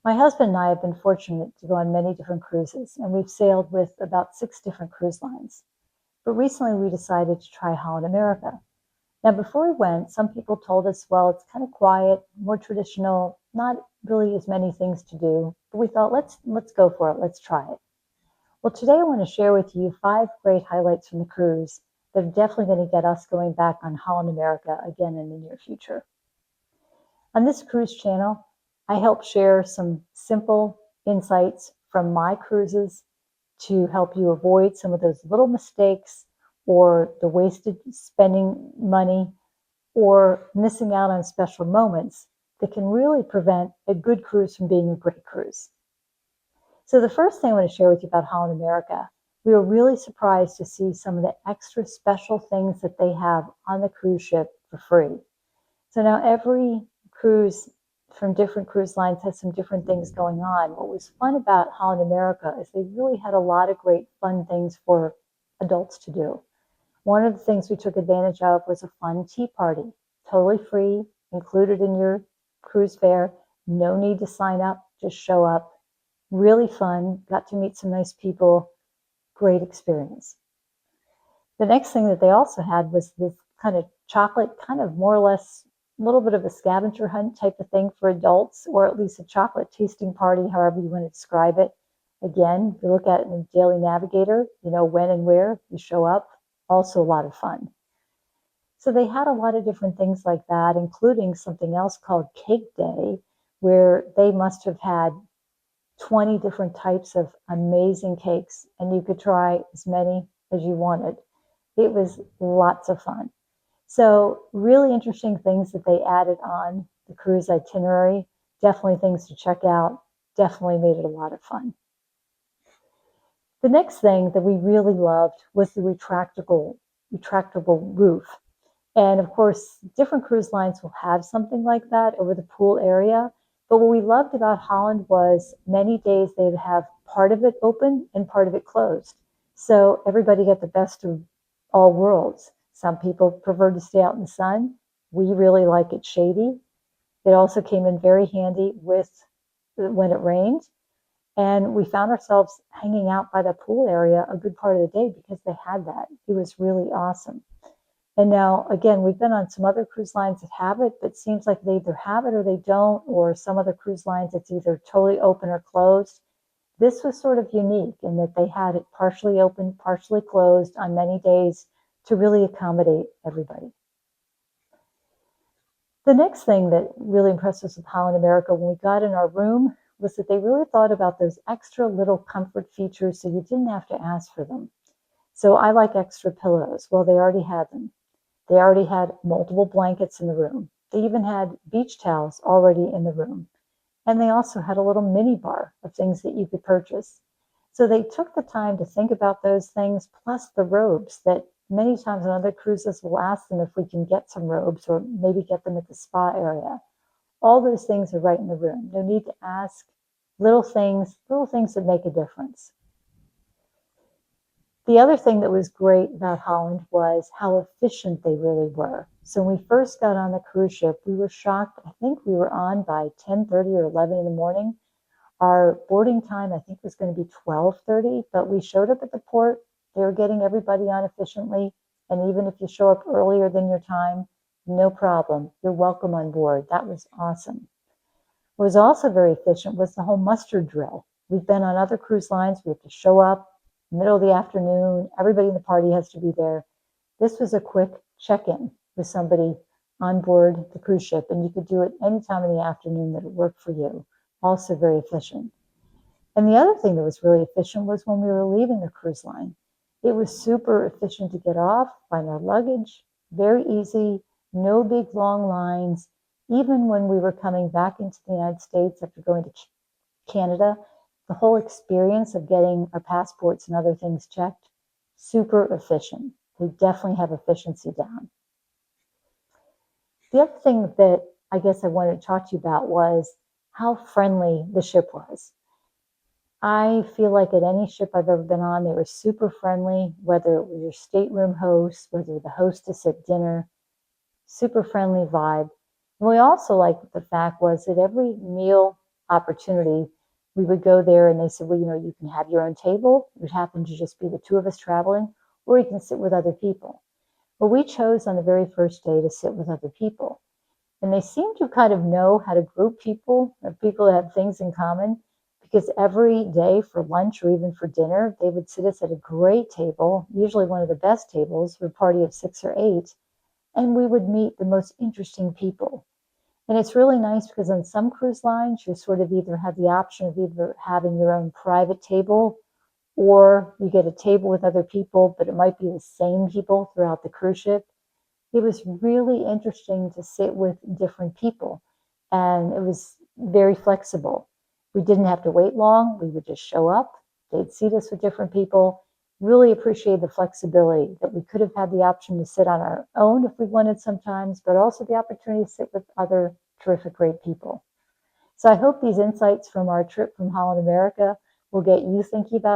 My husband and I have been fortunate to go on many different cruises, and we've sailed with about 6 different cruise lines. But recently we decided to try Holland America. Now, before we went, some people told us, well, it's kind of quiet, more traditional, not really as many things to do. But we thought, let's go for it. Let's try it. Well, today I want to share with you 5 great highlights from the cruise that are definitely going to get us going back on Holland America again in the near future. On this cruise channel, I help share some simple insights from my cruises to help you avoid some of those little mistakes or the wasted spending money or missing out on special moments that can really prevent a good cruise from being a great cruise. So the first thing I want to share with you about Holland America, we were really surprised to see some of the extra special things that they have on the cruise ship for free. So now every cruise from different cruise lines has some different things going on. What was fun about Holland America is they really had a lot of great fun things for adults to do. One of the things we took advantage of was a fun tea party, totally free, included in your cruise fare, no need to sign up, just show up. Really fun, got to meet some nice people, great experience. The next thing that they also had was this kind of chocolate, kind of more or less a little bit of a scavenger hunt type of thing for adults, or at least a chocolate tasting party, however you want to describe it. Again, if you look at it in the Daily Navigator, you know when and where you show up, also a lot of fun. So they had a lot of different things like that, including something else called Cake Day, where they must have had 20 different types of amazing cakes, and you could try as many as you wanted. It was lots of fun. So really interesting things that they added on the cruise itinerary. Definitely things to check out. Definitely made it a lot of fun. The next thing that we really loved was the retractable roof. And of course, different cruise lines will have something like that over the pool area. But what we loved about Holland was many days they would have part of it open and part of it closed. So everybody got the best of all worlds. Some people prefer to stay out in the sun. We really like it shady. It also came in very handy with when it rained. And we found ourselves hanging out by the pool area a good part of the day because they had that. It was really awesome. And now, again, we've been on some other cruise lines that have it, but it seems like they either have it or they don't, or some other cruise lines it's either totally open or closed. This was sort of unique in that they had it partially open, partially closed on many days to really accommodate everybody. The next thing that really impressed us with Holland America when we got in our room was that they really thought about those extra little comfort features so you didn't have to ask for them. So I like extra pillows. Well, they already had them. They already had multiple blankets in the room. They even had beach towels already in the room. And they also had a little mini bar of things that you could purchase. So they took the time to think about those things, plus the robes that many times on other cruises we'll ask them if we can get some robes or maybe get them at the spa area. All those things are right in the room. No need to ask. Little things that make a difference. The other thing that was great about Holland was how efficient they really were. So when we first got on the cruise ship, we were shocked. I think we were on by 10:30 or 11 in the morning. Our boarding time, I think, was going to be 12:30, but we showed up at the port. They were getting everybody on efficiently. And even if you show up earlier than your time, no problem. You're welcome on board. That was awesome. What was also very efficient was the whole muster drill. We've been on other cruise lines. We have to show up middle of the afternoon. Everybody in the party has to be there. This was a quick check-in with somebody on board the cruise ship, and you could do it any time in the afternoon that it worked for you. Also very efficient. And the other thing that was really efficient was when we were leaving the cruise line. It was super efficient to get off, find our luggage, very easy, no big long lines. Even when we were coming back into the United States after going to Canada, the whole experience of getting our passports and other things checked, super efficient. They definitely have efficiency down. The other thing that I guess I wanted to talk to you about was how friendly the ship was. I feel like at any ship I've ever been on, they were super friendly, whether it was your stateroom host, whether the hostess at dinner, super friendly vibe. And we also liked the fact was that every meal opportunity, we would go there and they said, well, you can have your own table. It would happen to just be the two of us traveling, or you can sit with other people. Well, we chose on the very first day to sit with other people. And they seem to kind of know how to group people, or people that have things in common, because every day for lunch or even for dinner, they would sit us at a great table, usually one of the best tables for a party of 6 or 8, and we would meet the most interesting people. And it's really nice because on some cruise lines, you sort of either have the option of either having your own private table or you get a table with other people, but it might be the same people throughout the cruise ship. It was really interesting to sit with different people, and it was very flexible. We didn't have to wait long. We would just show up. They'd seat us with different people. Really appreciate the flexibility that we could have had the option to sit on our own if we wanted sometimes, but also the opportunity to sit with other terrific, great people. So I hope these insights from our trip from Holland America will get you thinking about